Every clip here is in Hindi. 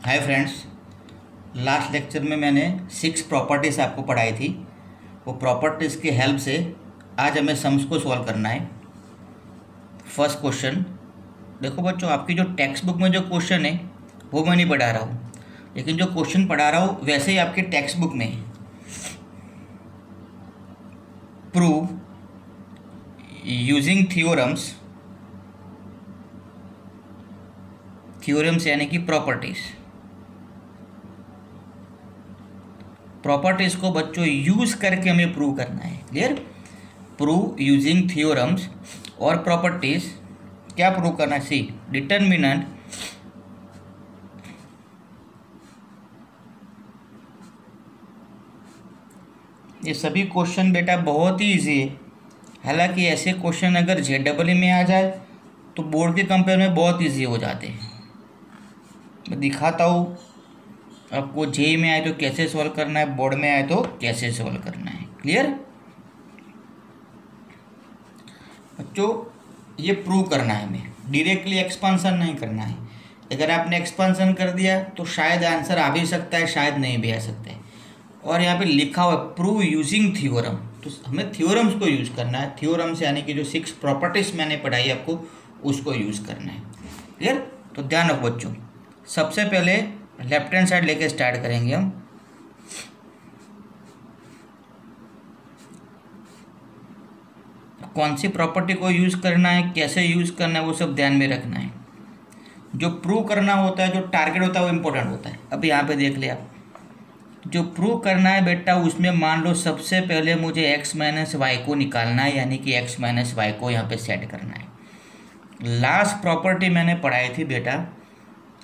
हाय फ्रेंड्स, लास्ट लेक्चर में मैंने 6 प्रॉपर्टीज़ आपको पढ़ाई थी। वो प्रॉपर्टीज़ की हेल्प से आज हमें सम्स को सॉल्व करना है। फर्स्ट क्वेश्चन देखो बच्चों, आपकी जो टेक्स्ट बुक में जो क्वेश्चन है वो मैं नहीं पढ़ा रहा हूँ, लेकिन जो क्वेश्चन पढ़ा रहा हूँ वैसे ही आपके टेक्स्ट बुक में है। प्रूव यूजिंग थ्योरम्स यानी कि प्रॉपर्टीज़ को बच्चों यूज़ करके हमें प्रूव करना है। क्लियर? प्रूव यूजिंग थ्योरम्स और प्रॉपर्टीज़ क्या प्रूव करना है? सी डिटर्मिनेंट ये सभी क्वेश्चन बेटा बहुत ही इजी है। हालांकि ऐसे क्वेश्चन अगर JEE में आ जाए तो बोर्ड के कंपेयर में बहुत इजी हो जाते हैं। मैं दिखाता हूँ आपको, JEE में आए तो कैसे सॉल्व करना है, बोर्ड में आए तो कैसे सॉल्व करना है। क्लियर बच्चों? ये प्रूव करना है, हमें डायरेक्टली एक्सपांसन नहीं करना है। अगर आपने एक्सपांसन कर दिया तो शायद आंसर आ भी सकता है, शायद नहीं भी आ सकता है। और यहाँ पे लिखा हुआ है प्रूव यूजिंग थ्योरम, तो हमें थ्योरम्स को यूज़ करना है। थ्योरम्स यानी कि जो 6 प्रॉपर्टीज़ मैंने पढ़ाई आपको उसको यूज़ करना है। क्लियर? तो ध्यान रखो बच्चों, सबसे पहले लेफ्ट हैंड साइड लेके स्टार्ट करेंगे हम। कौन सी प्रॉपर्टी को यूज़ करना है, कैसे यूज़ करना है, वो सब ध्यान में रखना है। जो प्रूव करना होता है, जो टारगेट होता है वो इम्पोर्टेंट होता है। अब यहाँ पे देख लिया, जो प्रूव करना है बेटा उसमें मान लो सबसे पहले मुझे x माइनस वाई को निकालना है, यानी कि x माइनस वाई को यहाँ पे सेट करना है। लास्ट प्रॉपर्टी मैंने पढ़ाई थी बेटा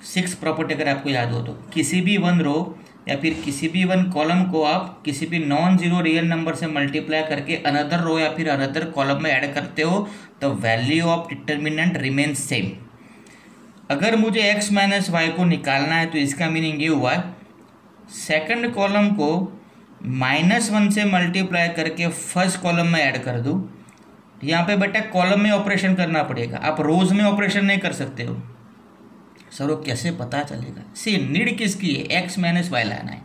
6 प्रॉपर्टी, अगर आपको याद हो तो किसी भी वन रो या फिर किसी भी वन कॉलम को आप किसी भी नॉन जीरो रियल नंबर से मल्टीप्लाई करके अनदर रो या फिर अनदर कॉलम में ऐड करते हो तो value of determinant remain same. अगर मुझे x माइनस वाई को निकालना है तो इसका मीनिंग ये हुआ है सेकंड कॉलम को -1 से मल्टीप्लाई करके फर्स्ट कॉलम में ऐड कर दूँ। यहाँ पे बेटा कॉलम में ऑपरेशन करना पड़ेगा, आप रोज में ऑपरेशन नहीं कर सकते हो। सर वो कैसे पता चलेगा? सी नीड किसकी है? x माइनस वाई लाना है।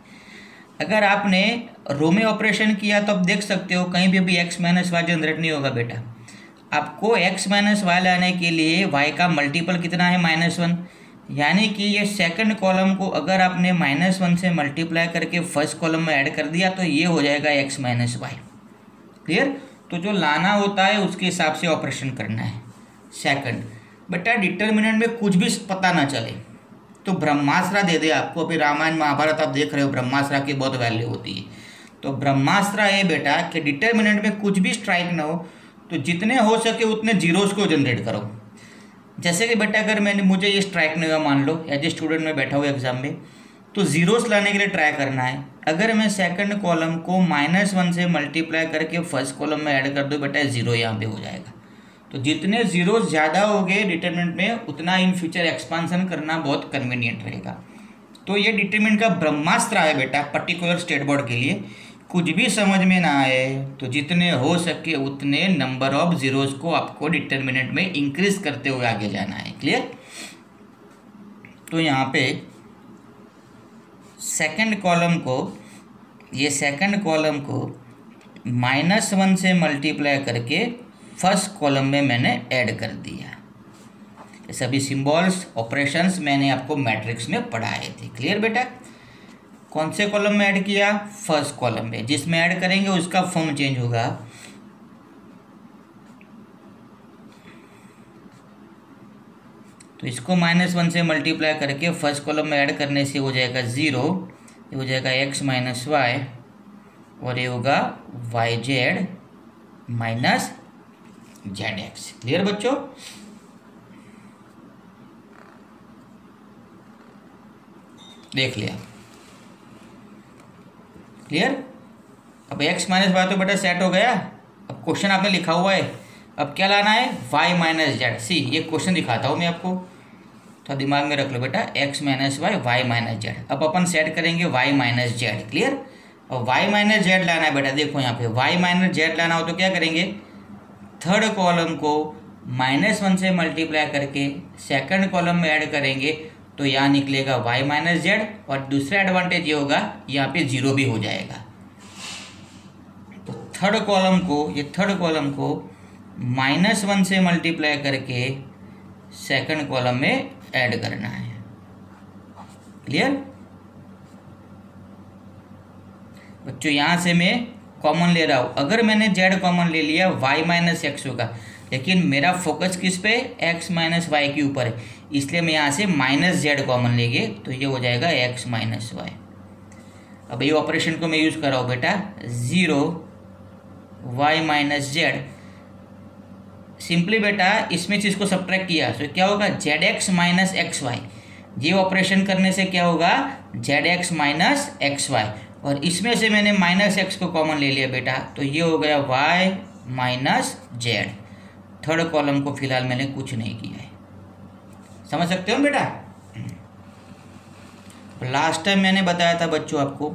अगर आपने रो में ऑपरेशन किया तो आप देख सकते हो कहीं भी अभी x माइनस वाई जनरेट नहीं होगा बेटा। आपको x माइनस वाई लाने के लिए y का मल्टीपल कितना है? -1, यानी कि ये सेकंड कॉलम को अगर आपने -1 से मल्टीप्लाई करके फर्स्ट कॉलम में ऐड कर दिया तो ये हो जाएगा x माइनस वाई। क्लियर? तो जो लाना होता है उसके हिसाब से ऑपरेशन करना है। सेकंड बेटा डिटर्मिनेंट में कुछ भी पता ना चले तो ब्रह्मास्त्र दे दे आपको। अभी रामायण महाभारत आप देख रहे हो, ब्रह्मास्त्र की बहुत वैल्यू होती है। तो ब्रह्मास्त्र है बेटा कि डिटर्मिनेंट में कुछ भी स्ट्राइक ना हो तो जितने हो सके उतने जीरोस को जनरेट करो। जैसे कि बेटा अगर मुझे ये स्ट्राइक नहीं हुआ, मान लो एज ए स्टूडेंट में बैठा हुआ एग्जाम में, तो जीरोस लाने के लिए ट्राई करना है। अगर मैं सेकंड कॉलम को -1 से मल्टीप्लाई करके फर्स्ट कॉलम में ऐड कर दूँ बेटा, जीरो यहाँ पे हो जाएगा। तो जितने जीरोस ज़्यादा हो गए डिटरमिनेंट में उतना इन फ्यूचर एक्सपांसन करना बहुत कन्वीनियंट रहेगा। तो ये डिटरमिनेंट का ब्रह्मास्त्र है बेटा पर्टिकुलर स्टेट बोर्ड के लिए। कुछ भी समझ में ना आए तो जितने हो सके उतने नंबर ऑफ जीरोस को आपको डिटरमिनेंट में इंक्रीज करते हुए आगे जाना है। क्लियर? तो यहाँ पे सेकंड कॉलम को -1 से मल्टीप्लाई करके फर्स्ट कॉलम में मैंने ऐड कर दिया। ये सभी सिंबल्स ऑपरेशंस मैंने आपको मैट्रिक्स में पढ़ाए थे। क्लियर बेटा? कौन से कॉलम में ऐड किया? फर्स्ट कॉलम में। जिसमें ऐड करेंगे उसका फॉर्म चेंज होगा। तो इसको -1 से मल्टीप्लाई करके फर्स्ट कॉलम में ऐड करने से हो जाएगा 0, ये हो जाएगा x माइनस वाई और ये होगा yz माइनस zx। क्लियर बच्चों? देख लिया? क्लियर? अब x माइनस वाई तो बेटा सेट हो गया। अब क्वेश्चन आपने लिखा हुआ है, अब क्या लाना है? y minus Z. सी ये क्वेश्चन दिखाता हूँ मैं आपको, तो दिमाग में रख लो बेटा x minus y, y minus z. अब अपन सेट करेंगे y माइनस जेड। क्लियर? और y माइनस जेड लाना है बेटा। देखो यहाँ पे y माइनस जेड लाना हो तो क्या करेंगे? थर्ड कॉलम को -1 से मल्टीप्लाई करके सेकंड कॉलम में ऐड करेंगे तो यहाँ निकलेगा y माइनस जेड, और दूसरा एडवांटेज ये होगा यहाँ पे 0 भी हो जाएगा। तो थर्ड कॉलम को -1 से मल्टीप्लाई करके सेकंड कॉलम में ऐड करना है। क्लियर बच्चों? यहाँ से मैं कॉमन ले रहा हूँ, अगर मैंने z कॉमन ले लिया y माइनस एक्स होगा, लेकिन मेरा फोकस किस पे, x माइनस वाई के ऊपर है, इसलिए मैं यहाँ से -z कॉमन लेंगे तो ये हो जाएगा x माइनस वाई। अब ये ऑपरेशन को मैं यूज़ कर रहा हूँ बेटा, 0 y माइनस जेड। सिंपली बेटा इसमें चीज़ को सब्ट्रैक्ट किया तो क्या होगा, zx माइनस एक्स वाई। ये ऑपरेशन करने से क्या होगा, zx माइनस एक्स वाई, और इसमें से मैंने -x को कॉमन ले लिया बेटा, तो ये हो गया y minus Z. Third column को फिलहाल मैंने कुछ नहीं किया है। समझ सकते हो बेटा? लास्ट टाइम मैंने बताया था बच्चों आपको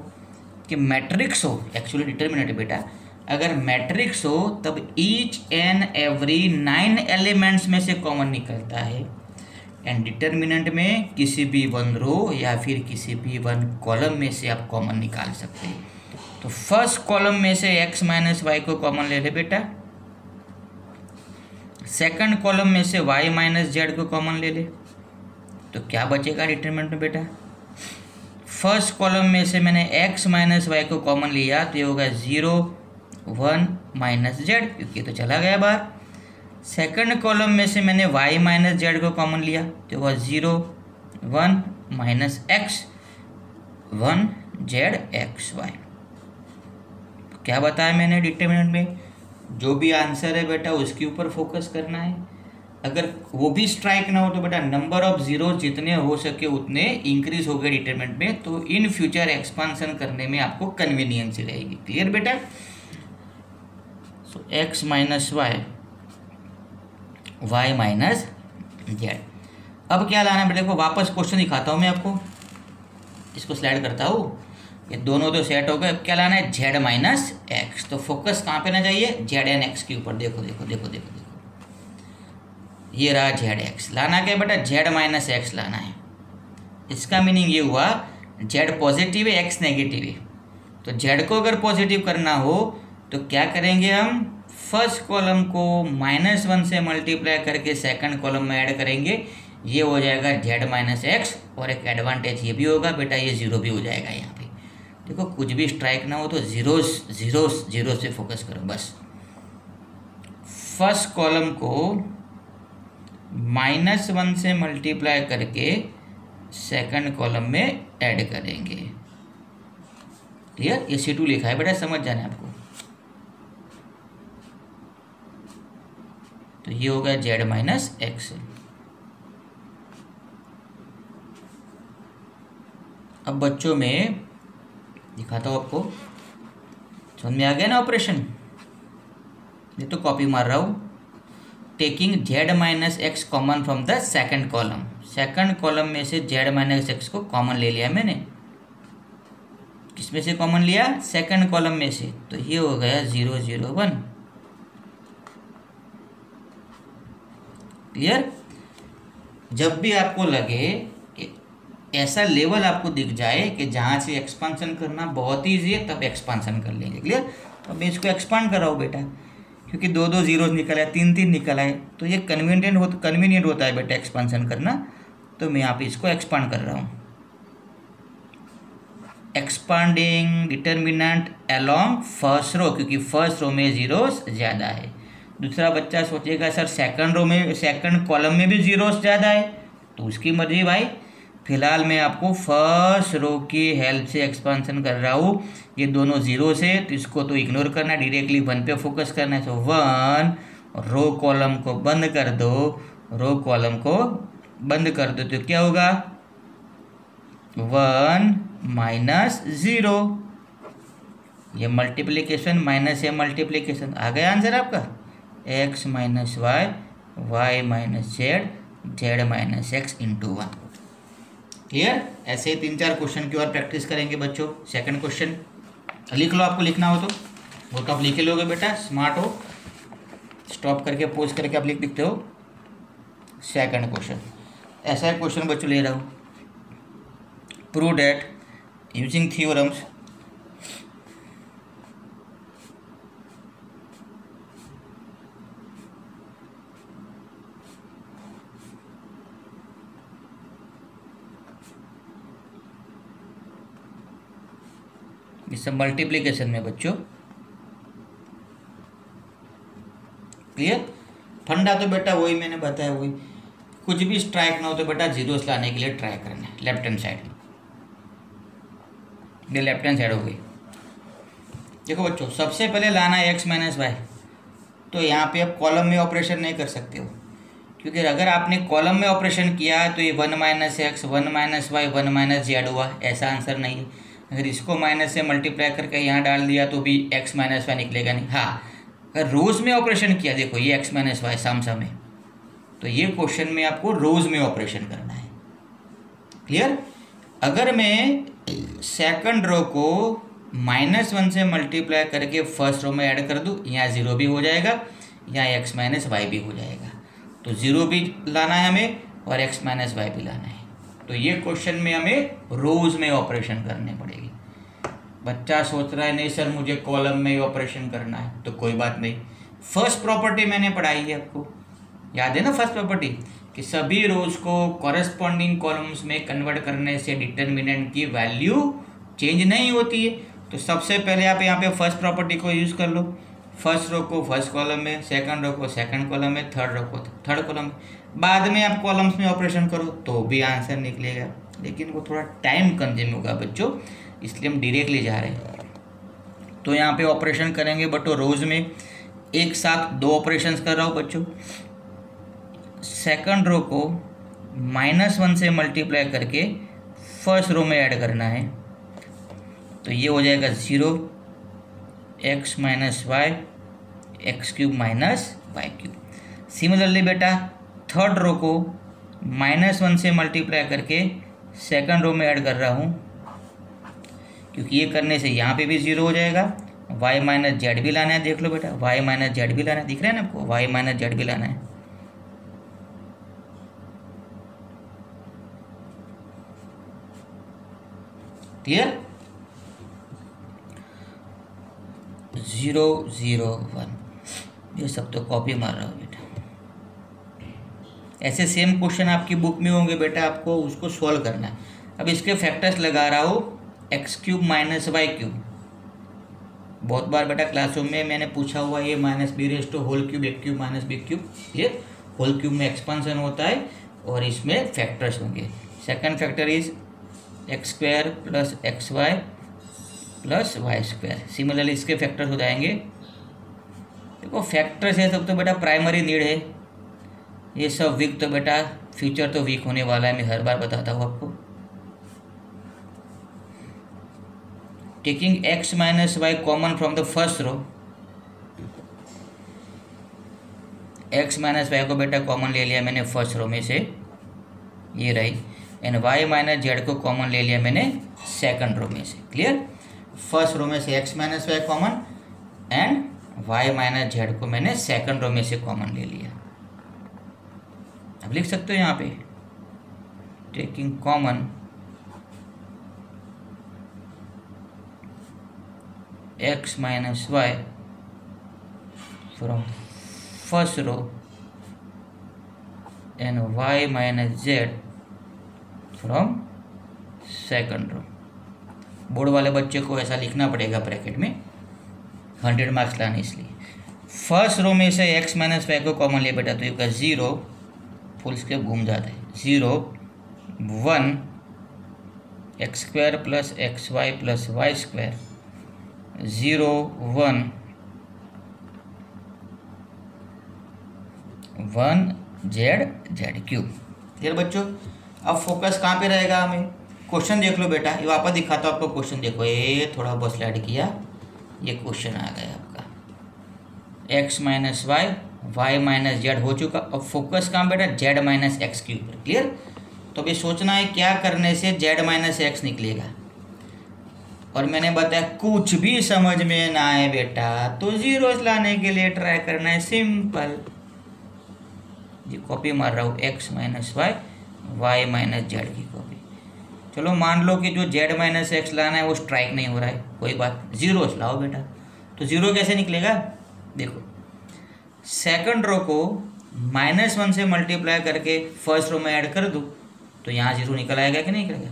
कि मैट्रिक्स हो, एक्चुअली डिटर्मिनेंट है बेटा, अगर मैट्रिक्स हो तब ईच एंड एवरी 9 एलिमेंट्स में से कॉमन निकलता है, एंड डिटर्मिनेंट में किसी भी वन रो या फिर किसी भी वन कॉलम में से आप कॉमन निकाल सकते हैं। तो फर्स्ट कॉलम में से x माइनस वाई को कॉमन ले ले बेटा, सेकंड कॉलम में से y माइनस जेड को कॉमन ले ले, तो क्या बचेगा डिटरमिनेंट में बेटा, फर्स्ट कॉलम में से मैंने x माइनस वाई को कॉमन लिया तो ये होगा 0 1 माइनस जेड, क्योंकि तो चला गया बाहर। सेकंड कॉलम में से मैंने y माइनस जेड को कॉमन लिया तो होगा 0 1 minus x 1 z x y. क्या बताया मैंने डिटरमिनेंट में, जो भी आंसर है बेटा उसके ऊपर फोकस करना है। अगर वो भी स्ट्राइक ना हो तो बेटा नंबर ऑफ जीरो जितने हो सके उतने इंक्रीज हो गए डिटरमिनेंट में, तो इन फ्यूचर एक्सपांसन करने में आपको कन्वीनियंस रहेगी। क्लियर बेटा? So x minus y y minus z. अब क्या लाना है बेटा, देखो वापस क्वेश्चन दिखाता हूँ मैं आपको, इसको स्लाइड करता हूँ, ये दोनों तो सेट हो गए। अब क्या लाना है, z माइनस एक्स। तो फोकस कहाँ पे ना चाहिए, z एंड x के ऊपर। देखो देखो देखो देखो देखो, ये रहा zx। लाना क्या है बेटा, z माइनस एक्स लाना है। इसका मीनिंग ये हुआ z पॉजिटिव है x नेगेटिव है, तो z को अगर पॉजिटिव करना हो तो क्या करेंगे हम, फर्स्ट कॉलम को -1 से मल्टीप्लाई करके सेकंड कॉलम में ऐड करेंगे, ये हो जाएगा z माइनस एक्स। और एक एडवांटेज ये भी होगा बेटा, ये 0 भी हो जाएगा यहाँ पे। देखो कुछ भी स्ट्राइक ना हो तो जीरो से फोकस करो बस। फर्स्ट कॉलम को -1 से मल्टीप्लाई करके सेकंड कॉलम में ऐड करेंगे। क्लियर? ये C2 लिखा है बेटा, समझ जाना है आपको। तो ये होगा z माइनस एक्स। अब बच्चों में दिखाता हूँ आपको, समझ में आ गया ना ऑपरेशन? ये तो कॉपी मार रहा हूँ। Taking z minus x common from the second column, second column में से z माइनस एक्स को कॉमन ले लिया मैंने। किस में से कॉमन लिया, सेकंड कॉलम में से, तो ये हो गया 0 0 1। क्लियर? जब भी आपको लगे कि ऐसा लेवल आपको दिख जाए कि जहाँ से एक्सपांसन करना बहुत ईजी है, तब एक्सपांसन कर लेंगे। क्लियर? अब मैं इसको एक्सपांड कर रहा हूँ बेटा, क्योंकि 2 2 जीरोज निकल आए, 3 3 निकल आए, तो ये कन्वीनियंट होता है बेटा एक्सपांसन करना। तो मैं यहाँ पे इसको एक्सपांड कर रहा हूँ। Expanding determinant along first row, क्योंकि फर्स्ट रो में जीरोस ज़्यादा है। दूसरा बच्चा सोचेगा सर सेकंड कॉलम में भी जीरोस ज़्यादा है, तो उसकी मर्जी भाई। फिलहाल मैं आपको फर्स्ट रो की हेल्प से एक्सपांसन कर रहा हूँ। ये दोनों जीरो से, तो इसको तो इग्नोर करना, डायरेक्टली 1 पे फोकस करना है। तो 1 रो कॉलम को बंद कर दो, रो कॉलम को बंद कर दो, तो क्या होगा 1 माइनस 0। ये मल्टीप्लिकेशन माइनस है मल्टीप्लिकेशन, आ गया आंसर आपका, x minus y y minus z z minus x into 1। Clear? ऐसे ही 3 4 क्वेश्चन की और प्रैक्टिस करेंगे बच्चों। सेकंड क्वेश्चन लिख लो, आपको लिखना हो तो वो तो आप लिख लोगे बेटा, स्मार्ट हो। स्टॉप करके पोज करके आप लिख सकते हो। सेकंड क्वेश्चन, ऐसा क्वेश्चन बच्चों ले रहा हूँ। prove that using theorems इस मल्टीप्लिकेशन में बच्चों। क्लियर? फंडा तो बेटा वही मैंने बताया, वही कुछ भी स्ट्राइक ना हो तो बेटा जीरोस लाने के लिए ट्राई करना है। लेफ्ट हैंड साइड, ये लेफ्ट हैंड साइड हो गई। देखो बच्चों, सबसे पहले लाना है एक्स माइनस वाई। तो यहाँ पे आप कॉलम में ऑपरेशन नहीं कर सकते हो, क्योंकि अगर आपने कॉलम में ऑपरेशन किया तो ये 1 minus x 1 minus y 1 minus z हुआ, ऐसा आंसर नहीं है। अगर इसको माइनस से मल्टीप्लाई करके यहाँ डाल दिया तो भी एक्स माइनस वाई निकलेगा नहीं। हाँ, अगर रोज में ऑपरेशन किया, देखो ये एक्स माइनस वाई सामसा में, तो ये क्वेश्चन में आपको रोज में ऑपरेशन करना है। क्लियर? अगर मैं सेकंड रो को -1 से मल्टीप्लाई करके फर्स्ट रो में ऐड कर दूँ, यहाँ 0 भी हो जाएगा, यहाँ एक्स माइनस वाई भी हो जाएगा। तो 0 भी लाना है हमें और एक्स माइनस वाई भी लाना है। तो ये क्वेश्चन में हमें रोज में ऑपरेशन करने पड़ेगी। बच्चा सोच रहा है नहीं सर मुझे कॉलम में ही ऑपरेशन करना है, तो कोई बात नहीं। फर्स्ट प्रॉपर्टी मैंने पढ़ाई है, आपको याद है ना फर्स्ट प्रॉपर्टी, कि सभी रोज को कॉरेस्पॉन्डिंग कॉलम्स में कन्वर्ट करने से डिटर्मिनेंट की वैल्यू चेंज नहीं होती है। तो सबसे पहले आप यहाँ पे फर्स्ट प्रॉपर्टी को यूज़ कर लो। फर्स्ट रो को फर्स्ट कॉलम में, सेकंड रो को सेकंड कॉलम में, थर्ड रो को थर्ड कॉलम में। बाद में आप कॉलम्स में ऑपरेशन करो तो भी आंसर निकलेगा, लेकिन वो थोड़ा टाइम कंज्यूम होगा बच्चों, इसलिए हम डायरेक्टली जा रहे हैं। तो यहाँ पे ऑपरेशन करेंगे बट वो रोज में एक साथ 2 ऑपरेशंस कर रहा हूँ बच्चों। सेकंड रो को -1 से मल्टीप्लाई करके फर्स्ट रो में ऐड करना है, तो ये हो जाएगा 0 x minus y x cube minus y cube. Similarly बेटा थर्ड रो को -1 से मल्टीप्लाई करके सेकंड रो में ऐड कर रहा हूँ, क्योंकि ये करने से यहाँ पे भी 0 हो जाएगा। वाई माइनस जेड भी लाना है, देख लो बेटा वाई माइनस जेड भी लाना है, दिख रहा है ना आपको, वाई माइनस जेड भी लाना है। क्लियर? 0 0 1, ये सब तो कॉपी मार रहा हूँ बेटा। ऐसे सेम क्वेश्चन आपकी बुक में होंगे बेटा, आपको उसको सॉल्व करना है। अब इसके फैक्टर्स लगा रहा हूँ, x cube minus y cube. बहुत बार बेटा क्लासरूम में मैंने पूछा हुआ ये -b whole cube a cube minus b cube, ये होल क्यूब में एक्सपांसन होता है और इसमें फैक्टर्स होंगे। Second factor is x square plus x y plus y square. Similarly इसके फैक्टर्स हो जाएंगे। देखो फैक्टर्स है सब तो बेटा प्राइमरी नीड है, ये सब वीक तो बेटा फ्यूचर तो वीक होने वाला है, मैं हर बार बताता हूँ आपको। Taking x minus y common from the first row, x minus y को बेटा कॉमन ले लिया मैंने फर्स्ट रो में से, ये रही, एंड वाई माइनस जेड को कॉमन ले लिया मैंने सेकंड रो में से। क्लियर? फर्स्ट रो में से x minus y common and y minus z को मैंने सेकंड रो में से कॉमन ले लिया। अब लिख सकते हो यहाँ पे taking common x minus y from first row and y minus z from second row. Board वाले बच्चे को ऐसा लिखना पड़ेगा ब्रैकेट में, 100 मार्क्स लाने, इसलिए फर्स्ट रो में से एक्स माइनस वाई को कॉमन ले बेटा, तो ये 0 फुल स्केप घूम जाता है, 0 1 x square plus x y plus y square, 0 1 1 z z cube. फिर बच्चों अब फोकस कहाँ पे रहेगा हमें? क्वेश्चन देख लो बेटा, ये वापस दिखाता हूँ आपको क्वेश्चन। देखो ये थोड़ा बहुत स्लाइड किया, ये क्वेश्चन आ गया आपका, x minus y y minus z हो चुका। अब फोकस कहाँ बेटा? जेड माइनस एक्स के ऊपर। क्लियर? तो अभी सोचना है क्या करने से जेड माइनस एक्स निकलेगा, और मैंने बताया कुछ भी समझ में ना आए बेटा तो जीरोस लाने के लिए ट्राई करना है, सिंपल। ये कॉपी मार रहा हूँ, x minus y y minus z की कॉपी। चलो मान लो कि जो z माइनस एक्स लाना है वो स्ट्राइक नहीं हो रहा है, कोई बात, जीरोस लाओ बेटा। तो जीरो कैसे निकलेगा, देखो सेकंड रो को -1 से मल्टीप्लाई करके फर्स्ट रो में ऐड कर दो तो यहाँ जीरो निकल आएगा कि नहीं निकलेगा।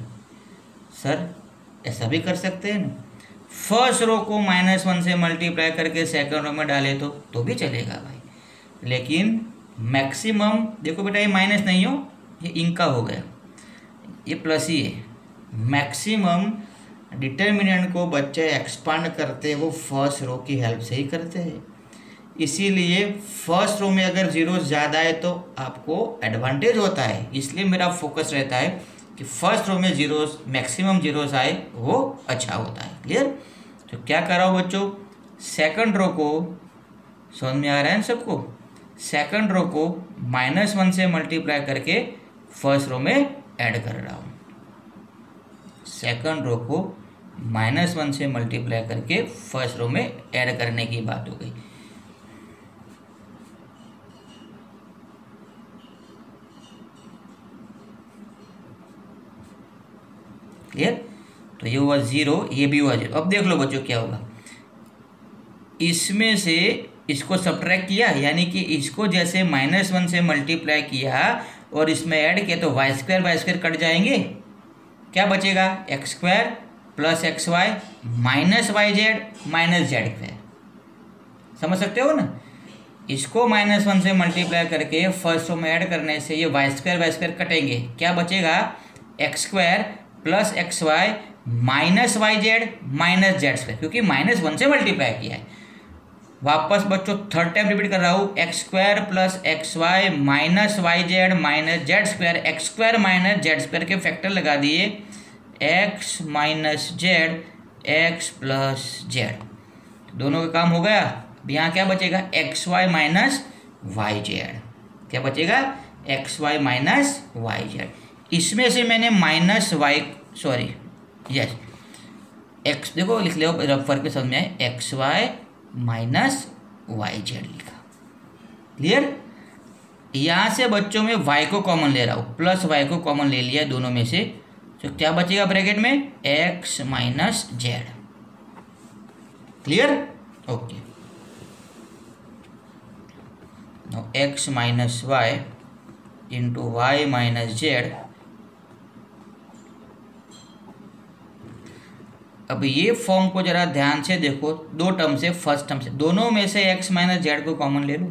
सर ऐसा भी कर सकते हैं ना, फर्स्ट रो को -1 से मल्टीप्लाई करके सेकंड रो में डाले तो भी चलेगा भाई। लेकिन मैक्सिमम देखो बेटा, ये माइनस नहीं हो, ये इनका हो गया, ये प्लस ही है। मैक्सिमम डिटर्मिनेंट को बच्चे एक्सपांड करते हैं वो फर्स्ट रो की हेल्प से ही करते हैं। इसीलिए फर्स्ट रो में अगर जीरो ज़्यादा है तो आपको एडवांटेज होता है, इसलिए मेरा फोकस रहता है कि फर्स्ट रो में जीरोस मैक्सिमम जीरोस आए वो अच्छा होता है। क्लियर। तो क्या कर रहा हूँ बच्चों, सेकंड रो को, समझ में आ रहा है ना सबको, सेकंड रो को -1 से मल्टीप्लाई करके फर्स्ट रो में ऐड कर रहा हूँ। सेकंड रो को -1 से मल्टीप्लाई करके फर्स्ट रो में ऐड करने की बात हो गई। क्लियर। तो ये हुआ जीरो, ये भी हुआ जीरो। अब देख लो बच्चों क्या होगा, इसमें से इसको सब्ट्रैक्ट किया, यानी कि इसको जैसे -1 से मल्टीप्लाई किया और इसमें ऐड किया तो y² कट जाएंगे, क्या बचेगा x² + xy - yz - z²। समझ सकते हो ना, इसको -1 से मल्टीप्लाई करके फर्स्ट रो में ऐड करने से ये y² कटेंगे, क्या बचेगा x² + xy - yz - z², क्योंकि -1 से मल्टीप्लाई किया है। वापस बच्चों थर्ड टाइम रिपीट कर रहा हूँ, x² + xy - yz - z², x² - z² के फैक्टर लगा दिए, x - z x + z, दोनों का काम हो गया। अब यहाँ क्या बचेगा xy - yz, क्या बचेगा xy - yz। इसमें से मैंने x देखो लिख लो रफर के समझ में आए, xy - yz लिखा। क्लियर। यहाँ से बच्चों में y को कॉमन ले रहा हूँ, प्लस y को कॉमन ले लिया दोनों में से, तो क्या बचेगा ब्रैकेट में x - z। Clear. Okay, no x - y × y - z। अब ये फॉर्म को जरा ध्यान से देखो, दो टर्म से, फर्स्ट टर्म से, दोनों में से x - z को कॉमन ले लो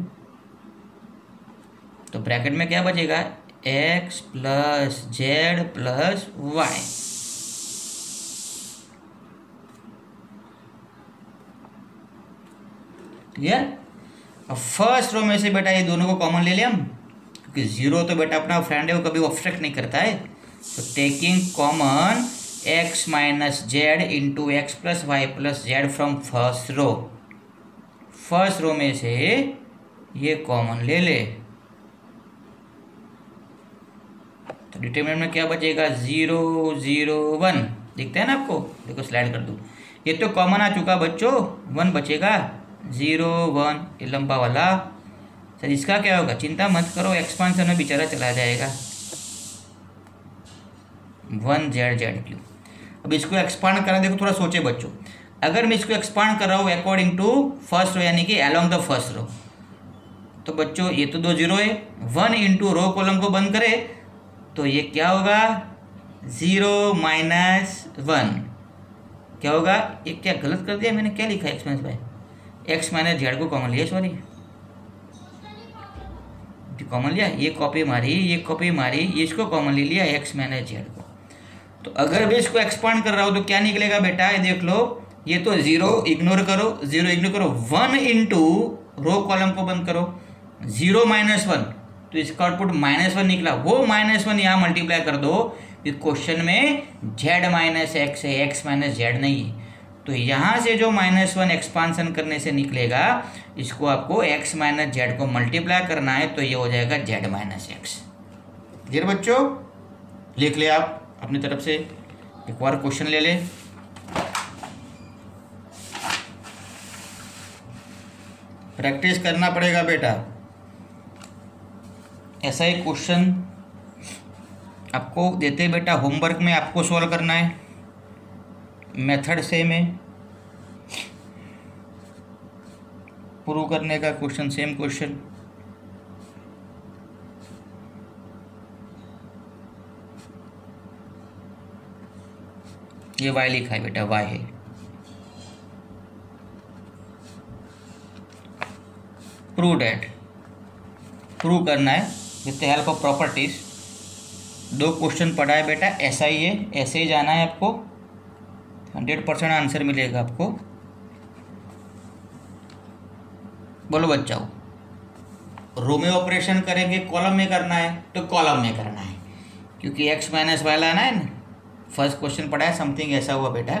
तो ब्रैकेट में क्या बचेगा x + z + y। क्लियर। अब फर्स्ट रो में से बेटा ये दोनों को कॉमन ले लिया हम, क्योंकि जीरो तो बेटा अपना फ्रेंड है, वो कभी ऑब्स्ट्रक्ट नहीं करता है। तो taking common x - z × x + y + z from first row, first row में से ये कॉमन ले ले तो डिटरमिनेंट में क्या बचेगा 0 0 1, दिखता है ना आपको, देखो स्लाइड कर दूँ, ये तो कॉमन आ चुका बच्चों, 1 बचेगा 0 1, ये लंबा वाला। सर इसका क्या होगा, चिंता मत करो, एक्सपांशन में बेचारा चला जाएगा 1z क्यों। अब इसको एक्सपांड करना, देखो थोड़ा सोचे बच्चों, अगर मैं इसको एक्सपांड कर रहा हूँ अकॉर्डिंग टू फर्स्ट रो, यानी कि अलोंग द फर्स्ट रो, तो बच्चों ये तो 2 जीरो है, 1 × रो कॉलम को बंद करे तो ये क्या होगा 0 - 1, क्या होगा, ये क्या गलत कर दिया मैंने, क्या लिखा है x - z को कॉमन लिया, सॉरी कॉमन लिया, ये कॉपी मारी, ये कॉपी मारी, ये इसको कॉमन ले लिया x - z को। तो अगर भी इसको एक्सपांड कर रहा हो तो क्या निकलेगा बेटा, ये देख लो, ये तो 0 इग्नोर करो, 0 इग्नोर करो, 1 × रो कॉलम को बंद करो, 0 - 1, तो इसका आउटपुट -1 निकला, वो -1 यहाँ मल्टीप्लाई कर दो, क्वेश्चन में z - x है, x - z नहीं है, तो यहाँ से जो -1 एक्सपांसन करने से निकलेगा, इसको आपको x - z को मल्टीप्लाई करना है, तो ये हो जाएगा z - x। क्लियर बच्चों, लिख ले आप अपनी तरफ से, एक बार क्वेश्चन ले ले, प्रैक्टिस करना पड़ेगा बेटा, ऐसा ही क्वेश्चन आपको देते हैं बेटा होमवर्क में आपको सॉल्व करना है, मेथड सेम है, प्रूव करने का क्वेश्चन सेम क्वेश्चन। ये y लिखा है बेटा, y है। प्रूव डैट, प्रूव करना है with the help of properties. 2 question पढ़ा है बेटा, ऐसा ही है, ऐसे ही जाना है आपको, 100% आंसर मिलेगा आपको। बोलो बच्चाओ, रो में ऑपरेशन करेंगे, कॉलम में करना है तो कॉलम में करना है, क्योंकि x माइनस वाई लाना है ना। फर्स्ट क्वेश्चन पढ़ा है, समथिंग ऐसा हुआ बेटा,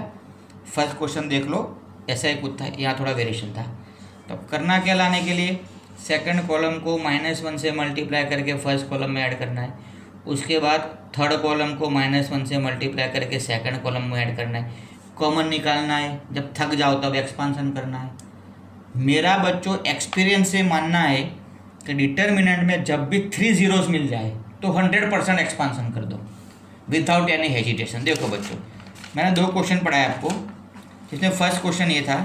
फर्स्ट क्वेश्चन देख लो, ऐसा ही कुछ था, यहाँ थोड़ा वेरिएशन था। तो करना क्या लाने के लिए, सेकंड कॉलम को -1 से मल्टीप्लाई करके फर्स्ट कॉलम में ऐड करना है, उसके बाद थर्ड कॉलम को -1 से मल्टीप्लाई करके सेकंड कॉलम में ऐड करना है, कॉमन निकालना है, जब थक जाओ तब एक्सपांसन करना है। मेरा बच्चों एक्सपीरियंस से मानना है कि डिटर्मिनेंट में जब भी 3 जीरोस मिल जाए तो 100% एक्सपांसन कर दो विदाउट एनी हेजिटेशन। देखो बच्चों, मैंने 2 क्वेश्चन पढ़ाया आपको, जिसमें फर्स्ट क्वेश्चन ये था,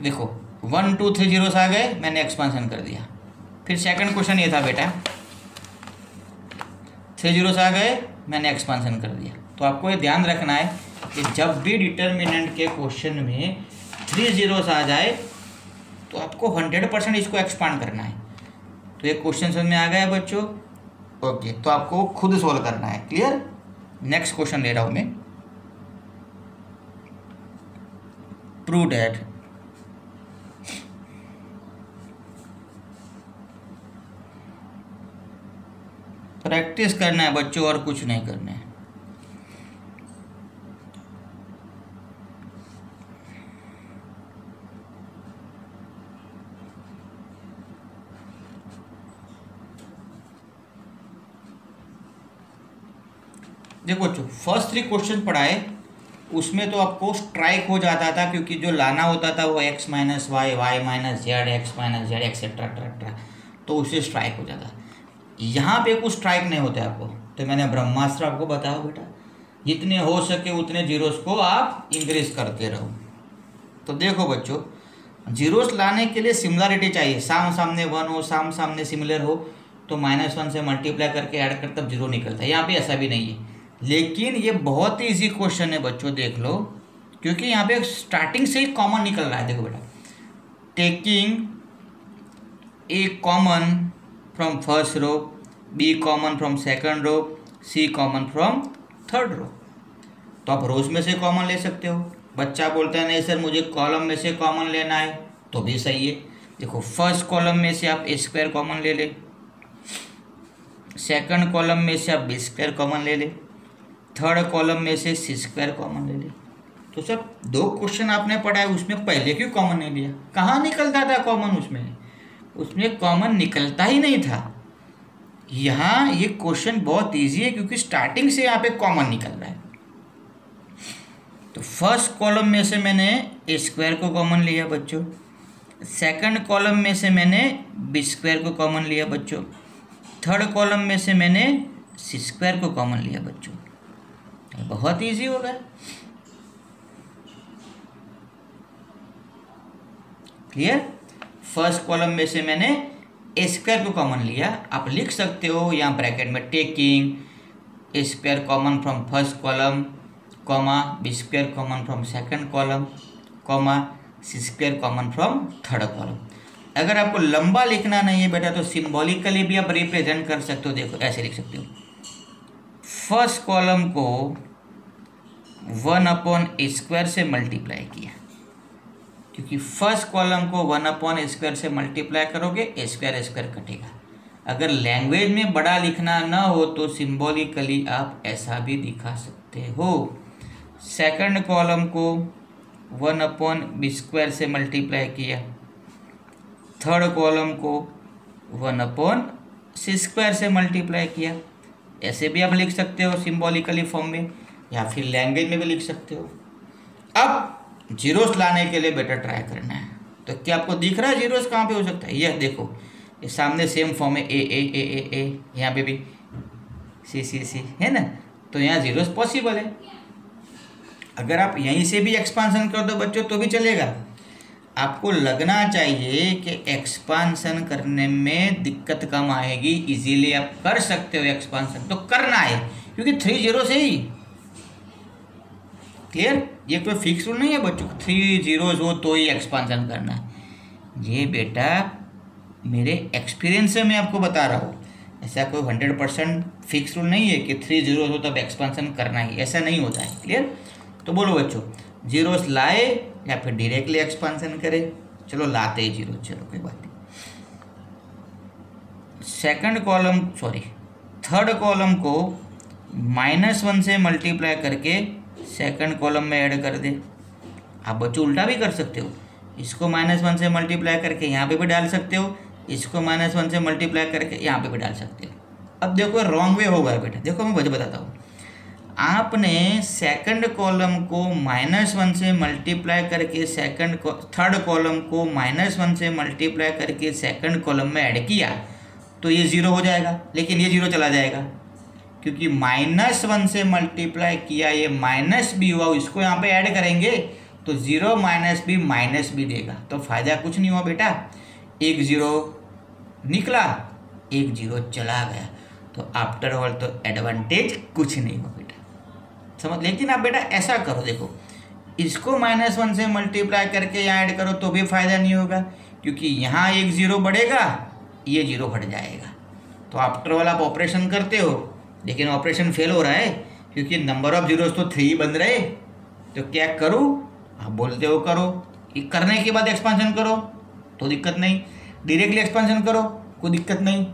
देखो 1 2 3 जीरोस आ गए, मैंने एक्सपांसन कर दिया। फिर सेकंड क्वेश्चन ये था बेटा, 3 जीरोस आ गए, मैंने एक्सपांसन कर दिया। तो आपको ये ध्यान रखना है कि जब भी डिटर्मिनेंट के क्वेश्चन में 3 जीरोस आ जाए तो आपको 100% इसको एक्सपांड करना है। तो ये क्वेश्चन समझ में आ गया बच्चों? ओके, तो आपको खुद सोल्व करना है। क्लियर? नेक्स्ट क्वेश्चन ले रहा हूं मैं। प्रूव दैट प्रैक्टिस करना है बच्चों, और कुछ नहीं करना है। देखो बच्चों, फर्स्ट 3 क्वेश्चन पढ़ाए, उसमें तो आपको स्ट्राइक हो जाता था, क्योंकि जो लाना होता था वो x minus y, y minus z, x minus z etcetera, तो उससे स्ट्राइक हो जाता। यहाँ पे कुछ स्ट्राइक नहीं होता आपको, तो मैंने ब्रह्मास्त्र आपको बताया बेटा, जितने हो सके उतने जीरोस को आप इंक्रीज करते रहो। तो देखो बच्चों, जीरोस लाने के लिए सिमिलरिटी चाहिए, साम सामने 1 हो, साम सामने सिमिलर हो, तो -1 से मल्टीप्लाई करके ऐड कर तब जीरो निकलता है। यहाँ पे ऐसा भी नहीं है, लेकिन ये बहुत ही ईजी क्वेश्चन है बच्चों, देख लो, क्योंकि यहाँ पे स्टार्टिंग से ही कॉमन निकल रहा है। देखो बेटा, taking a common from first row, b common from second row, c common from third row. तो आप रोज में से कॉमन ले सकते हो। बच्चा बोलता है नहीं सर मुझे कॉलम में से कॉमन लेना है, तो भी सही है। देखो, फर्स्ट कॉलम में से आप a² कॉमन ले ले, सेकंड कॉलम में से आप b² कॉमन ले ले, थर्ड कॉलम में से c² कॉमन ले ले। तो सर 2 क्वेश्चन आपने पढ़ा है, उसमें पहले क्यों कॉमन नहीं लिया? कहाँ निकलता था कॉमन? उसमें कॉमन निकलता ही नहीं था। यहाँ ये क्वेश्चन बहुत इजी है, क्योंकि स्टार्टिंग से यहाँ पे कॉमन निकल रहा है। तो फर्स्ट कॉलम में से मैंने a² को कॉमन लिया बच्चों, सेकंड कॉलम में से मैंने b² को कॉमन लिया बच्चों, थर्ड कॉलम में से मैंने c² को कॉमन लिया बच्चों। बहुत इजी हो गया। क्लियर? फर्स्ट कॉलम में से मैंने a² को कॉमन लिया। आप लिख सकते हो यहाँ ब्रैकेट में, taking a² common from first column, comma b² common from second column, comma c² common from third column. अगर आपको लंबा लिखना नहीं है बेटा, तो सिंबॉलिकली भी आप रिप्रेजेंट कर सकते हो। देखो, ऐसे लिख सकते हो, फर्स्ट कॉलम को 1/a² से मल्टीप्लाई किया, क्योंकि फर्स्ट कॉलम को 1/a² से मल्टीप्लाई करोगे a² कटेगा। अगर लैंग्वेज में बड़ा लिखना ना हो तो सिंबॉलिकली आप ऐसा भी दिखा सकते हो। सेकंड कॉलम को 1/b² से मल्टीप्लाई किया, थर्ड कॉलम को 1/c² से मल्टीप्लाई किया। ऐसे भी आप लिख सकते हो सिंबॉलिकली फॉर्म में, या फिर लैंग्वेज में भी लिख सकते हो। अब जीरोस लाने के लिए बेटा ट्राई करना है। तो क्या आपको दिख रहा है जीरोस कहाँ पे हो सकता है? यह देखो, ये सामने सेम फॉर्म है, ए, यहाँ पे भी सी है ना, तो यहाँ जीरोस पॉसिबल है। अगर आप यहीं से भी एक्सपांसन कर दो बच्चों तो भी चलेगा। आपको लगना चाहिए कि एक्सपांसन करने में दिक्कत कम आएगी, इजीली आप कर सकते हो एक्सपांसन, तो करना है क्योंकि 3 जीरो से ही। क्लियर? ये कोई फिक्स रूल नहीं है बच्चों, 3 जीरोज हो तो ही एक्सपांसन करना है। ये बेटा मेरे एक्सपीरियंस से मैं आपको बता रहा हूँ, ऐसा कोई 100% फिक्स रूल नहीं है कि 3 जीरोज हो तब एक्सपांसन करना ही, ऐसा नहीं होता है। क्लियर? तो बोलो बच्चों, जीरोस लाए या फिर डायरेक्टली एक्सपांसन करें? चलो लाते ही जीरो, चलो कोई बात नहीं। थर्ड कॉलम को -1 से मल्टीप्लाई करके सेकंड कॉलम में ऐड कर दे। आप बच्चों उल्टा भी कर सकते हो, इसको -1 से मल्टीप्लाई करके यहाँ पे भी डाल सकते हो, इसको -1 से मल्टीप्लाई करके यहाँ पे भी डाल सकते हो। अब देखो रॉन्ग वे होगा बेटा, देखो मैं वजह बताता हूँ। आपने सेकंड कॉलम को -1 से मल्टीप्लाई करके थर्ड कॉलम को -1 से मल्टीप्लाई करके सेकंड कॉलम में ऐड किया तो ये जीरो हो जाएगा, लेकिन ये जीरो चला जाएगा क्योंकि -1 से मल्टीप्लाई किया, ये माइनस भी हुआ, इसको यहाँ पे ऐड करेंगे तो 0 - b -b देगा, तो फायदा कुछ नहीं हुआ बेटा। एक जीरो निकला, एक जीरो चला गया, तो आफ्टर ऑल तो एडवांटेज कुछ नहीं हुआ बेटा, समझ। लेकिन आप बेटा ऐसा करो, देखो इसको -1 से मल्टीप्लाई करके यहाँ ऐड करो तो भी फायदा नहीं होगा क्योंकि यहाँ एक जीरो बढ़ेगा, ये जीरो घट जाएगा। तो आफ्टर ऑल आप ऑपरेशन करते हो लेकिन ऑपरेशन फेल हो रहा है क्योंकि नंबर ऑफ जीरोस तो 3 बन रहे। तो क्या करूँ? आप बोलते हो करो, ये करने के बाद एक्सपांशन करो तो दिक्कत नहीं, डायरेक्टली एक्सपांशन करो कोई दिक्कत नहीं।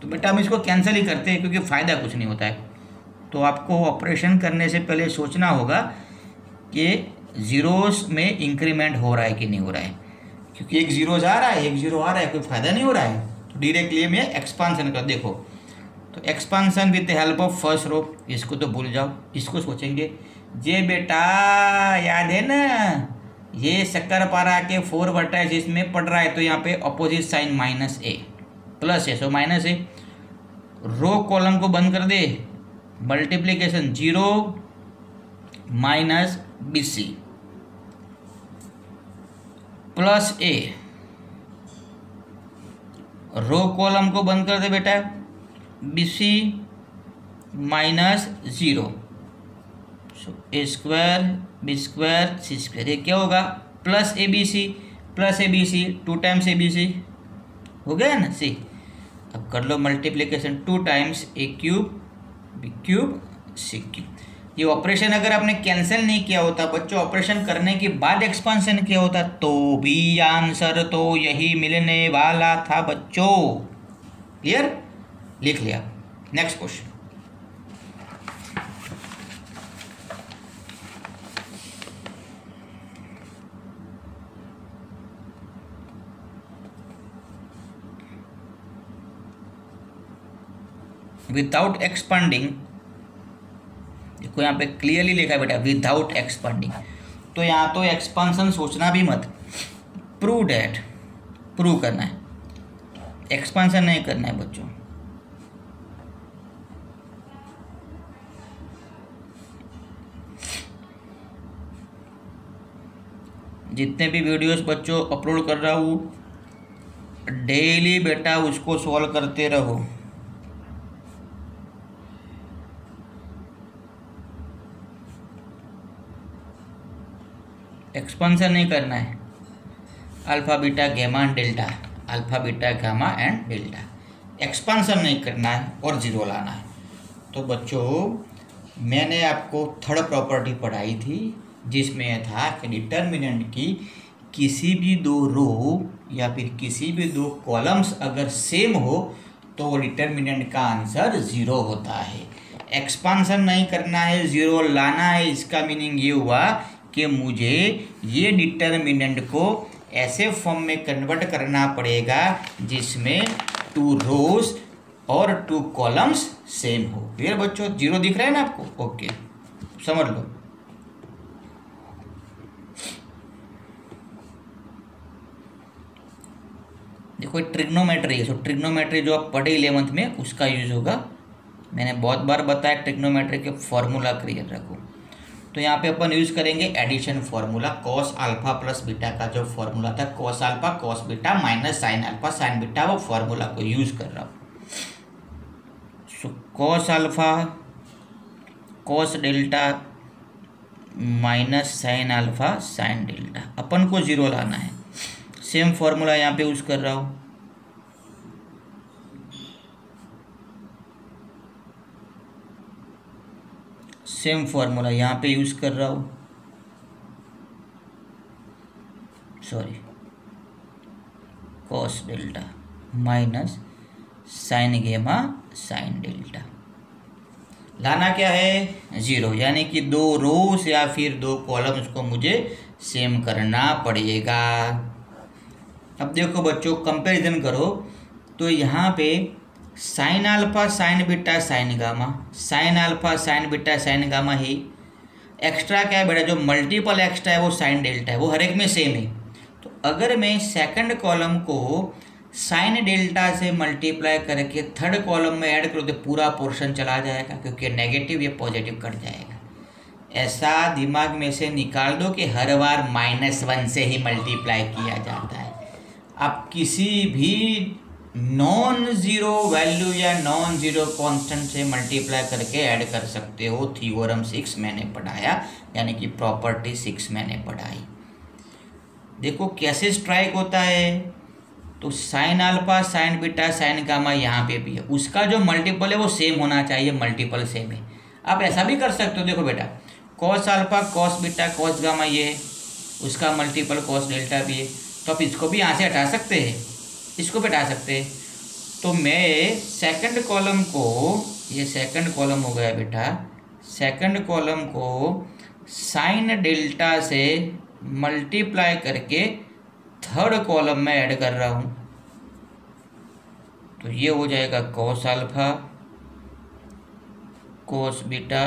तो बेटा हम इसको कैंसिल ही करते हैं क्योंकि फ़ायदा कुछ नहीं होता है। तो आपको ऑपरेशन करने से पहले सोचना होगा कि जीरोस में इंक्रीमेंट हो रहा है कि नहीं हो रहा है, क्योंकि एक जीरो आ रहा है, एक जीरो आ रहा है, कोई फ़ायदा नहीं हो रहा है। तो डायरेक्टली मैं एक्सपांसन कर, देखो तो expansion with the help of first row, इसको तो भूल जाओ, इसको सोचेंगे। ये बेटा याद है ना, ये शक्करपारा के 4 वर्टाइसिस में पढ़ रहा है तो यहाँ पे अपोजिट साइन -a प्लस है, सो -a। रो कॉलम को बंद कर दे, multiplication 0 - bc plus a। Row column को बंद कर दे बेटा, bc -0, सो a² b² c², ये क्या होगा प्लस abc 2 टाइम्स abc हो गया ना सी। अब कर लो multiplication 2 times a³ b³ c³। ये ऑपरेशन अगर आपने कैंसिल नहीं किया होता बच्चों, ऑपरेशन करने के बाद एक्सपांशन किया होता तो भी आंसर तो यही मिलने वाला था बच्चों। क्लियर? लिख लिया। नेक्स्ट क्वेश्चन, विदाउट एक्सपांडिंग, देखो यहाँ पे क्लियरली लिखा है बेटा विदाउट एक्सपांडिंग, तो यहाँ तो एक्सपांसन सोचना भी मत, प्रूव डैट, प्रूव करना है, एक्सपांसन नहीं करना है बच्चों। जितने भी वीडियोस बच्चों अपलोड कर रहा हूँ डेली बेटा उसको सॉल्व करते रहो। एक्सपांसन नहीं करना है, alpha beta gamma and delta, alpha beta gamma and delta, expansion नहीं करना है और जीरो लाना है। तो बच्चों मैंने आपको थर्ड प्रॉपर्टी पढ़ाई थी जिसमें यह था कि डिटर्मिनेंट की किसी भी 2 रो या फिर किसी भी 2 कॉलम्स अगर सेम हो तो डिटर्मिनेंट का आंसर 0 होता है। एक्सपांसन नहीं करना है, जीरो लाना है, इसका मीनिंग ये हुआ कि मुझे ये डिटर्मिनेंट को ऐसे फॉर्म में कन्वर्ट करना पड़ेगा जिसमें 2 रोज और 2 कॉलम्स सेम हो। क्लियर बच्चों? जीरो दिख रहा है ना आपको? ओके, समझ लो। देखो ट्रिग्नोमेट्री है, सो ट्रिग्नोमेट्री जो आप पढ़े 11th में उसका यूज होगा मैंने बहुत बार बताया ट्रिग्नोमेट्री के फॉर्मूला क्लियर रखो। तो यहाँ पे अपन यूज़ करेंगे addition formula, cos alpha plus beta का जो फॉर्मूला था, cos alpha cos beta minus sine alpha sine beta, वो फॉर्मूला को यूज़ कर रहा हूँ। So cos alpha cos delta minus sine alpha sine delta, अपन को जीरो लाना है। सेम फॉर्मूला यहाँ पे यूज़ कर रहा हूँ। सेम फॉर्मूला यहाँ पे यूज़ कर रहा हूँ, sorry, cos delta minus sine gamma sine delta. लाना क्या है, जीरो, यानी कि दो रोज या फिर दो कॉलम्स को मुझे सेम करना पड़ेगा। अब देखो बच्चों, कंपैरिजन करो तो यहाँ पे sine alpha sine beta sine gamma, sine alpha sine beta sine gamma ही। एक्स्ट्रा क्या है बेटा, जो मल्टीपल एक्स्ट्रा है वो साइन डेल्टा है, वो हर एक में सेम है। तो अगर मैं सेकंड कॉलम को साइन डेल्टा से मल्टीप्लाई करके थर्ड कॉलम में ऐड करो तो पूरा पोर्शन चला जाएगा, क्योंकि नेगेटिव ये पॉजिटिव कट जाएगा। ऐसा दिमाग में से निकाल दो कि हर बार -1 से ही मल्टीप्लाई किया जाता है। आप किसी भी नॉन ज़ीरो वैल्यू या नॉन ज़ीरो कांस्टेंट से मल्टीप्लाई करके ऐड कर सकते हो। थ्योरम 6 मैंने पढ़ाया, यानी कि प्रॉपर्टी 6 मैंने पढ़ाई। देखो कैसे स्ट्राइक होता है। तो sign alpha sine beta sine gamma यहाँ पे भी है, उसका जो मल्टीपल है वो सेम होना चाहिए, मल्टीपल सेम है। आप ऐसा भी कर सकते हो, देखो बेटा, cos alpha cos beta cos gamma ये है, उसका मल्टीपल कॉस डेल्टा भी है। तो आप इसको भी यहाँ से हटा सकते हैं, इसको भी हटा सकते हैं। तो मैं सेकंड कॉलम को, ये सेकंड कॉलम हो गया बेटा, सेकंड कॉलम को साइन डेल्टा से मल्टीप्लाई करके थर्ड कॉलम में ऐड कर रहा हूँ। तो ये हो जाएगा cos alpha cos beta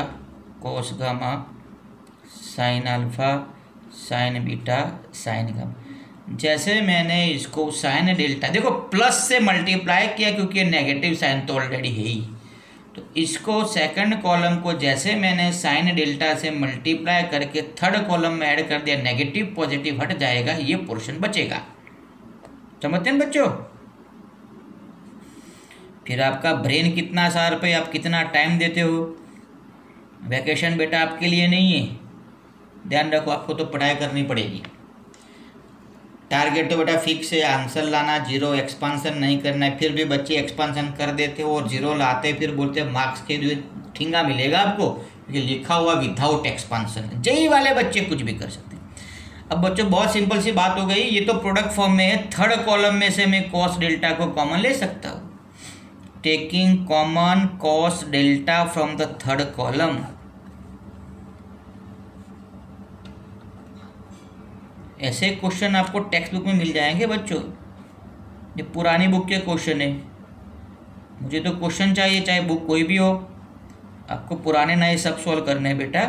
cos gamma sine alpha sine beta sine gamma. जैसे मैंने इसको साइन डेल्टा, देखो प्लस से मल्टीप्लाई किया क्योंकि नेगेटिव साइन तो ऑलरेडी है ही। तो इसको सेकंड कॉलम को जैसे मैंने साइन डेल्टा से मल्टीप्लाई करके थर्ड कॉलम में ऐड कर दिया, नेगेटिव पॉजिटिव हट जाएगा, ये पोर्शन बचेगा। समझते हैं बच्चों। फिर आपका ब्रेन कितना शार्प है, आप कितना टाइम देते हो। वैकेशन बेटा आपके लिए नहीं है, ध्यान रखो, आपको तो पढ़ाई करनी पड़ेगी। टारगेट तो बेटा फिक्स है, आंसर लाना, जीरो एक्सपांसन नहीं करना है। फिर भी बच्चे एक्सपांसन कर देते हो और जीरो लाते, फिर बोलते हैं मार्क्स के जो ठिंगा मिलेगा आपको, क्योंकि लिखा हुआ विदाउट एक्सपांसन। जेई वाले बच्चे कुछ भी कर सकते हैं। अब बच्चों बहुत सिंपल सी बात हो गई, ये तो प्रोडक्ट फॉर्म में है। थर्ड कॉलम में से मैं कॉस डेल्टा को कॉमन ले सकता हूँ, taking common cos delta from the third column. ऐसे क्वेश्चन आपको टेक्स्ट बुक में मिल जाएंगे बच्चों, ये पुरानी बुक के क्वेश्चन है। मुझे तो क्वेश्चन चाहिए, चाहे बुक कोई भी हो, आपको पुराने नए सब सॉल्व करने हैं बेटा।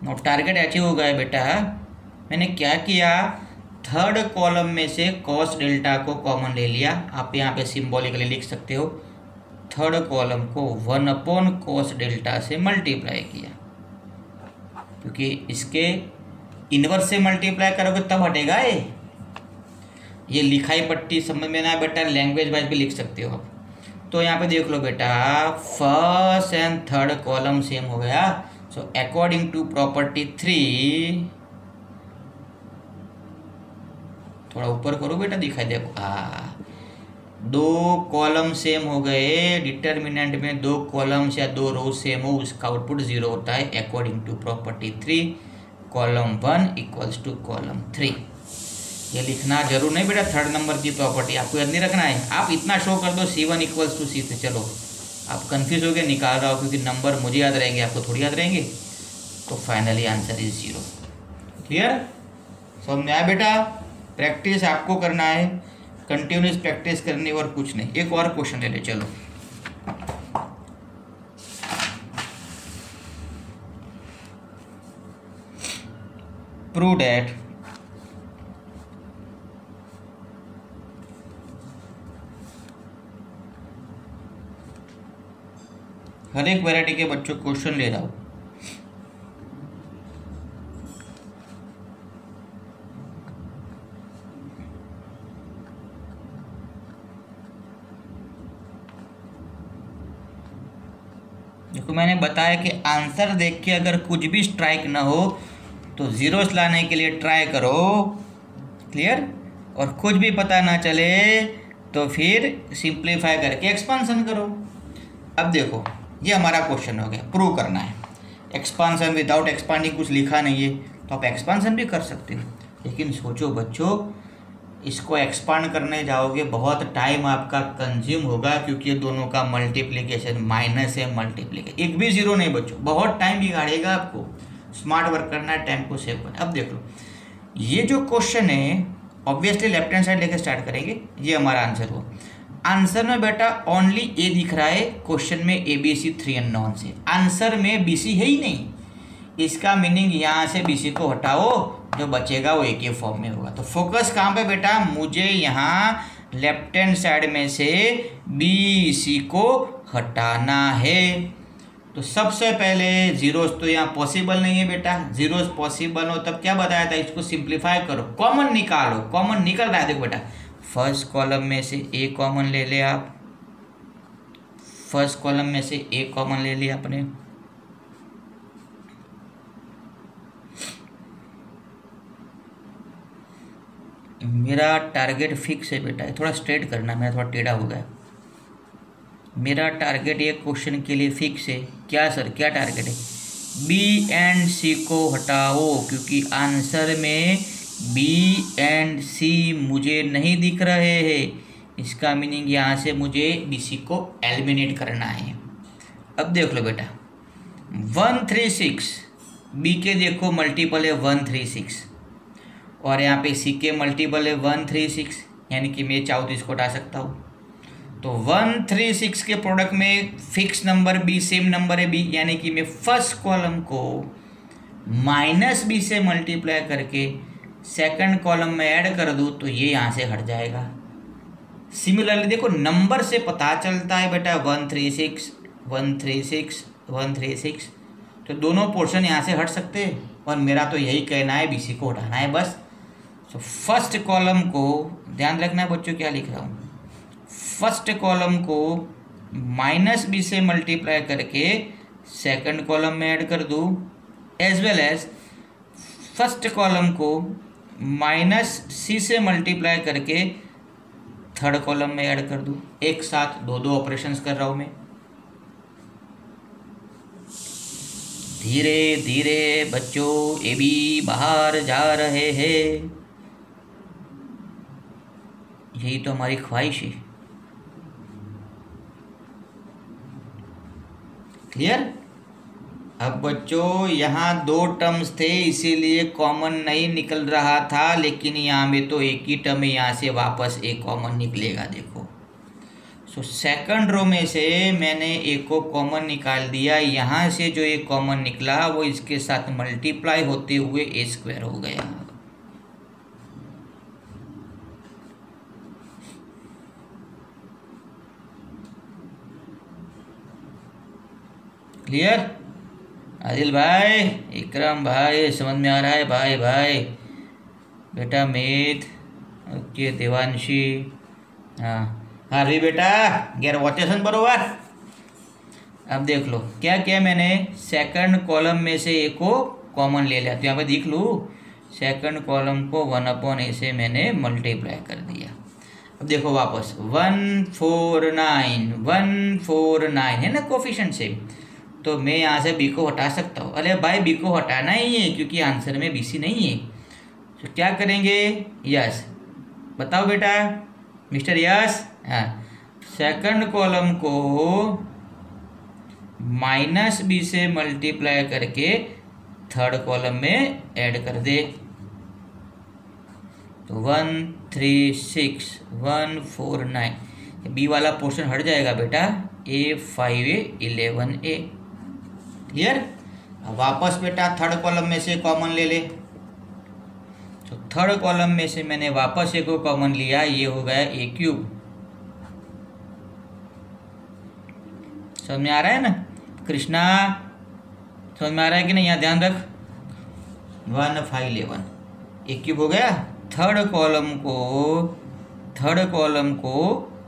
और टारगेट अचीव हो गया बेटा। मैंने क्या किया, थर्ड कॉलम में से कॉस डेल्टा को कॉमन ले लिया। आप यहाँ पे सिंबॉलिकली लिख सकते हो, थर्ड कॉलम को 1 कॉस डेल्टा से मल्टीप्लाई किया, क्योंकि इसके इनवर्स से मल्टीप्लाई करोगे तब हटेगा ये लिखाई पट्टी समझ में ना बेटा, लैंग्वेज वाइज भी लिख सकते हो आप। तो यहाँ पे देख लो बेटा, first and third column same हो गया। सो अकॉर्डिंग टू प्रॉपर्टी 3, थोड़ा ऊपर करो बेटा, दिखाई देखो, दो कॉलम सेम हो गए। डिटर्मिनेंट में दो कॉलम्स या दो रो सेम हो, उसका आउटपुट 0 होता है। According to property 3, column 1 equals to column 3। ये लिखना जरूर नहीं बेटा, थर्ड नंबर की प्रॉपर्टी आपको याद नहीं रखना है। आप इतना शो कर दो C1 इक्वल्स टू C3, चलो आप कंफ्यूज हो गए, निकाल रहा हो, क्योंकि नंबर मुझे याद रहेंगे, आपको थोड़ी याद रहेंगे। तो फाइनली आंसर इज 0। क्लियर, समझ में आया बेटा। प्रैक्टिस आपको करना है, कंटिन्यूस प्रैक्टिस करनी और कुछ नहीं। एक और क्वेश्चन ले ले, चलो। प्रूव दैट हर एक वैरायटी के बच्चों क्वेश्चन ले रहा हूँ। देखो मैंने बताया कि आंसर देख के अगर कुछ भी स्ट्राइक ना हो तो जीरोस लाने के लिए ट्राई करो, क्लियर। और कुछ भी पता ना चले तो फिर सिंप्लीफाई करके एक्सपांसन करो। अब देखो ये हमारा क्वेश्चन हो गया, प्रूव करना है। एक्सपांसन विदाउट एक्सपांडिंग कुछ लिखा नहीं है तो आप एक्सपांसन भी कर सकते हो, लेकिन सोचो बच्चों इसको एक्सपांड करने जाओगे बहुत टाइम आपका कंज्यूम होगा, क्योंकि ये दोनों का मल्टीप्लिकेशन माइनस है, मल्टीप्लिकेशन एक भी जीरो नहीं बच्चों, बहुत टाइम बिगाड़ेगा आपको। स्मार्ट वर्क करना है, टाइम को सेव करना। अब देख लो ये जो क्वेश्चन है ऑब्वियसली लेफ्ट हैंड साइड लेके स्टार्ट करेंगे, ये हमारा आंसर हो। आंसर में बेटा ओनली ए दिख रहा है, क्वेश्चन में ए बी सी 3 अननोन से, आंसर में बी सी है ही नहीं। इसका मीनिंग यहाँ से बी सी को हटाओ, जो बचेगा वो ए के फॉर्म में होगा। तो फोकस कहाँ पे बेटा, मुझे यहाँ लेफ्ट हैंड साइड में से बी सी को हटाना है। तो सबसे पहले जीरोस तो यहाँ पॉसिबल नहीं है बेटा, जीरोस पॉसिबल हो तब क्या बताया था, इसको सिंप्लीफाई करो, कॉमन निकालो। कॉमन निकल रहा है, देखो बेटा फर्स्ट कॉलम में से ए कॉमन ले ले आप, फर्स्ट कॉलम में से ए कॉमन ले लिया आपने, मेरा टारगेट फिक्स है बेटा, थोड़ा स्ट्रेट करना, मेरा थोड़ा टेढ़ा हो गया। मेरा टारगेट ये क्वेश्चन के लिए फिक्स है। क्या सर, क्या टारगेट है, बी एंड सी को हटाओ, क्योंकि आंसर में बी एंड सी मुझे नहीं दिख रहे हैं। इसका मीनिंग यहाँ से मुझे बी सी को एलिमिनेट करना है। अब देख लो बेटा 136 बी के देखो मल्टीपल है 136, और यहाँ पे सी के मल्टीपल है 136, यानी कि मैं चाहूँ तो इसको हटा सकता हूँ। तो 136 के प्रोडक्ट में fix number b, same number है बी, यानी कि मैं फर्स्ट कॉलम को माइनस बी से मल्टीप्लाई करके सेकंड कॉलम में ऐड कर दूँ तो ये यहाँ से हट जाएगा। सिमिलरली देखो नंबर से पता चलता है बेटा 136 136 136, तो दोनों पोर्शन यहाँ से हट सकते हैं, और मेरा तो यही कहना है बी सी को हटाना है बस। तो फर्स्ट कॉलम को ध्यान रखना है बच्चों, क्या लिख रहा हूँ, फर्स्ट कॉलम को माइनस बी से मल्टीप्लाई करके सेकंड कॉलम में ऐड कर दूँ, as well as first column को माइनस सी से मल्टीप्लाई करके थर्ड कॉलम में ऐड कर दूँ। एक साथ दो ऑपरेशंस कर रहा हूँ मैं। धीरे धीरे बच्चों ए बी बाहर जा रहे हैं, यही तो हमारी ख्वाहिश है। क्लियर। अब बच्चों यहाँ दो टर्म्स थे इसीलिए कॉमन नहीं निकल रहा था, लेकिन यहाँ में तो एक ही टर्म है, यहाँ से वापस एक कॉमन निकलेगा। देखो सो सेकंड रो में से मैंने एक को कॉमन निकाल दिया, यहाँ से जो एक कॉमन निकला वो इसके साथ मल्टीप्लाई होते हुए ए स्क्वायर हो गया। क्लियर आदिल भाई, इकराम भाई, समझ में आ रहा है भाई? भाई बेटा मीत, ओके देवांशी, हाँ हाँ रे बेटा गैर वाचन बरोबर। अब देख लो क्या क्या मैंने सेकंड कॉलम में से एक को कॉमन ले लिया, तो यहाँ पे देख लूँ सेकंड कॉलम को 1/a से मैंने मल्टीप्लाई कर दिया। अब देखो वापस 149 है ना कोफिशिएंट से, तो मैं यहाँ से बी को हटा सकता हूँ। अरे भाई बी को हटाना ही है क्योंकि आंसर में बी सी नहीं है, तो क्या करेंगे, यस बताओ बेटा मिस्टर यस, हाँ सेकंड कॉलम को माइनस बी से मल्टीप्लाई करके थर्ड कॉलम में ऐड कर दे, तो 136 149 बी वाला पोर्शन हट जाएगा बेटा, A5A 11A। क्लियर। वापस बेटा थर्ड कॉलम में से कॉमन ले ले, तो थर्ड कॉलम में से मैंने वापस एक को कॉमन लिया, ये हो गया A3। समझ में आ रहा है ना। कृष्णा समझ में आ रहा है कि नहीं? यहाँ ध्यान रख, 1 5 11 एक क्यूब हो गया। थर्ड कॉलम को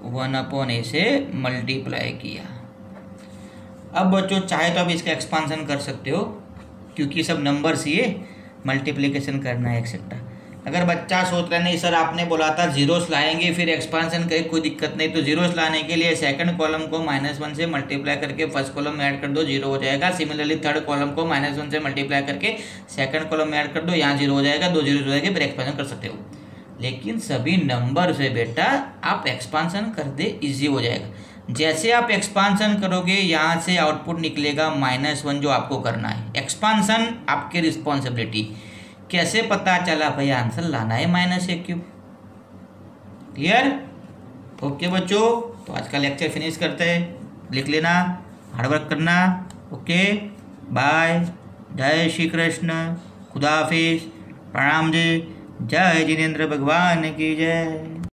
1/a से मल्टीप्लाई किया। अब बच्चों चाहे तो आप इसका एक्सपांसन कर सकते हो, क्योंकि सब नंबर्स ये मल्टीप्लिकेशन करना है एक्सेट्रा। अगर बच्चा सोच रहा नहीं सर आपने बोला था जीरोस लाएंगे फिर एक्सपांसन करें, कोई दिक्कत नहीं, तो जीरोस लाने के लिए सेकंड कॉलम को -1 से मल्टीप्लाई करके फर्स्ट कॉलम में ऐड कर दो, जीरो हो जाएगा। सिमिलरली थर्ड कॉलम को -1 से मल्टीप्लाई करके सेकंड कॉलम में ऐड कर दो, यहाँ जीरो हो जाएगा, 2 जीरो हो जाएगा, फिर एक्सपांसन कर सकते हो। लेकिन सभी नंबर से बेटा आप एक्सपांसन कर दे, ईजी हो जाएगा। जैसे आप एक्सपांसन करोगे यहाँ से आउटपुट निकलेगा -1 जो आपको करना है। एक्सपांसन आपकी रिस्पॉन्सिबिलिटी। कैसे पता चला भाई आंसर लाना है -1 क्यूब। क्लियर? ओके बच्चों, तो आज का लेक्चर फिनिश करते हैं। लिख लेना, हार्डवर्क करना। ओके बाय, जय श्री कृष्ण, खुदा हाफिज, प्रणाम जी, जय जिनेंद्र भगवान की जय।